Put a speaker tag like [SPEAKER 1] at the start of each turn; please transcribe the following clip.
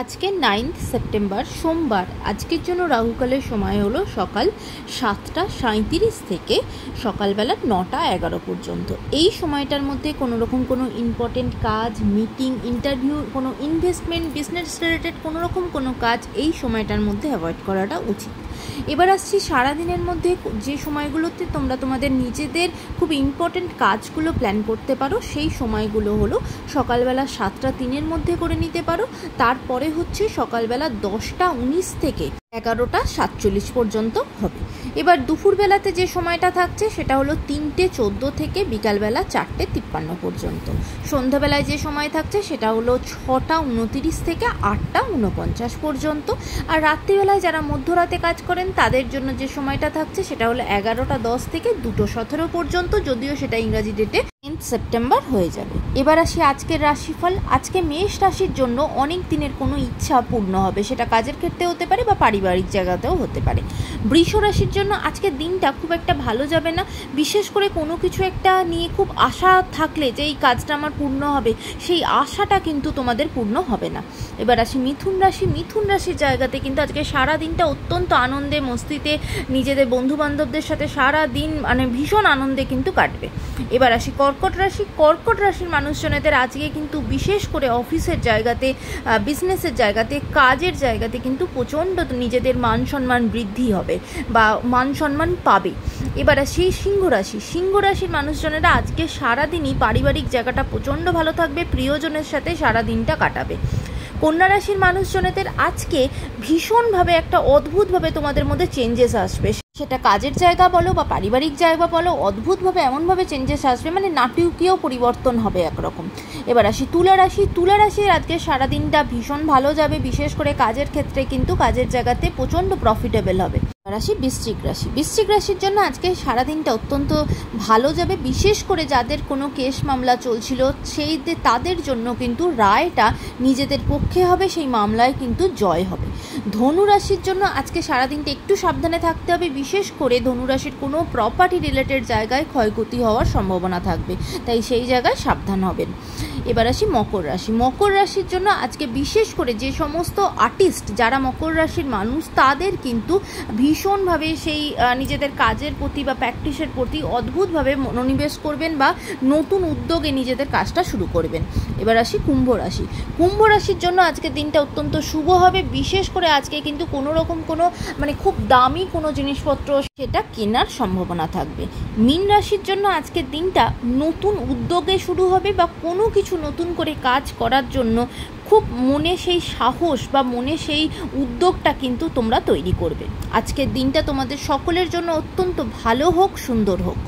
[SPEAKER 1] আজকে 9 সেপ্টেম্বর সোমবার। আজকের জন্য রাহুকালের সময় হলো সকাল 7টা 37 থেকে সকালবেলা 9টা 11 পর্যন্ত। এই সময়টার মধ্যে কোনো রকম কোনো ইম্পর্টেন্ট কাজ, মিটিং, ইন্টারভিউ, কোনো ইনভেস্টমেন্ট, বিজনেস রিলেটেড কোনো রকম কোনো কাজ এই সময়টার মধ্যে অ্যাভয়েড করাটা উচিত। এবার আসছি সারাদিনের মধ্যে যে সময়গুলোতে তোমরা তোমাদের নিজেদের খুব ইম্পর্টেন্ট কাজগুলো প্ল্যান করতে পারো, সেই সময়গুলো হলো সকালবেলা 7টা 3 মধ্যে করে নিতে পারো। তারপরে হচ্ছে সকালবেলা 10টা 19 থেকে 11টা 47 পর্যন্ত হবে। এবার দুপুরবেলাতে যে সময়টা থাকছে সেটা হলো 3টে 14 থেকে বিকালবেলা 4টে 53 পর্যন্ত। সন্ধ্যাবেলায় যে সময় থাকছে সেটা হলো 6টা 29 থেকে 8টা 49 পর্যন্ত। আর রাত্রিবেলায় যারা মধ্যরাতে কাজ করেন তাদের জন্য যে সময়টা থাকছে সেটা হলো 11টা 10 থেকে 2টো 17 পর্যন্ত, যদিও সেটা ইংরাজি ডেটে 10 সেপ্টেম্বর হয়ে যাবে। এবার আসি আজকের রাশিফল। আজকে মেষ রাশির জন্য অনেক দিনের কোনো ইচ্ছা পূর্ণ হবে, সেটা কাজের ক্ষেত্রে হতে পারে বা পারিবারিক জায়গাতেও হতে পারে। বৃষ রাশির জন্য আজকের দিনটা খুব একটা ভালো যাবে না। বিশেষ করে কোনো কিছু একটা নিয়ে খুব আশা থাকলে যে এই কাজটা আমার পূর্ণ হবে, সেই আশাটা কিন্তু তোমাদের পূর্ণ হবে না। এবার আসি মিথুন রাশি। মিথুন রাশির জায়গাতে কিন্তু আজকে সারা দিনটা অত্যন্ত আনন্দে মস্তিতে নিজেদের বন্ধু বান্ধবদের সাথে সারা দিন ভীষণ আনন্দে কিন্তু কাটবে। এবার আসি কর্কট রাশি। কর্কট রাশির মানুষজনেদের আজকে কিন্তু বিশেষ করে অফিসের জায়গাতে, বিজনেসের জায়গাতে, কাজের জায়গাতে কিন্তু প্রচণ্ড নিজেদের মান সম্মান বৃদ্ধি হবে বা মান সম্মান পাবে। এবার আসি সিংহ রাশি। সিংহ রাশির মানুষজনেরা আজকে সারাদিনই পারিবারিক জায়গাটা প্রচণ্ড ভালো থাকবে, প্রিয়জনের সাথে সারা দিনটা কাটাবে। কন্যা রাশির মানুষজনেদের আজকে ভীষণভাবে একটা অদ্ভুতভাবে তোমাদের মধ্যে চেঞ্জেস আসবে, সেটা কাজের জায়গা বলো বা পারিবারিক জায়গা বলো, অদ্ভুতভাবে এমনভাবে চেঞ্জেস আসবে, নাটকীয় পরিবর্তন হবে একরকম। এবার আসি তুলা রাশি। তুলা রাশির আজকে সারাদিনটা ভীষণ ভালো যাবে, বিশেষ করে কাজের ক্ষেত্রে কিন্তু কাজের জায়গাতে প্রচণ্ড প্রফিটেবল হবে। রাশি বৃশ্চিক রাশি। বৃশ্চিক রাশির জন্য আজকে সারাদিনটা অত্যন্ত ভালো যাবে, বিশেষ করে যাদের কোনো কেস মামলা চলছিল তাদের জন্য কিন্তু রায়টা নিজেদের পক্ষে হবে, সেই মামলায় কিন্তু জয় হবে। ধনু রাশির জন্য আজকে সারাদিনটা একটু সাবধানে থাকতে হবে, বিশেষ করে ধনু রাশির কোনো প্রপার্টি রিলেটেড জায়গায় ক্ষয়ক্ষতি হওয়ার সম্ভাবনা থাকবে, তাই সেই জায়গায় সাবধান হবেন। এবার আসি মকর রাশি। মকর রাশির জন্য আজকে বিশেষ করে যে সমস্ত আর্টিস্ট যারা মকর রাশির মানুষ, তাদের কিন্তু ভীষণভাবে সেই নিজেদের কাজের প্রতি বা প্র্যাকটিসের প্রতি অদ্ভুতভাবে মনোনিবেশ করবেন বা নতুন উদ্যোগে নিজেদের কাজটা শুরু করবেন। এবার আসি কুম্ভ রাশি। কুম্ভ রাশির জন্য আজকের দিনটা অত্যন্ত শুভ হবে, বিশেষ করে আজকে কিন্তু কোনো রকম কোনো খুব দামি কোনো জিনিসপত্র সেটা কেনার সম্ভাবনা থাকবে। মীন রাশির জন্য আজকের দিনটা নতুন উদ্যোগে শুরু হবে বা কোনো কিছু নতুন করে কাজ করার জন্য খুব মনে সেই সাহস বা মনে সেই উদ্যোগটা কিন্তু তোমরা তৈরি করবে। আজকের দিনটা তোমাদের সকলের জন্য অত্যন্ত ভালো হোক, সুন্দর হোক।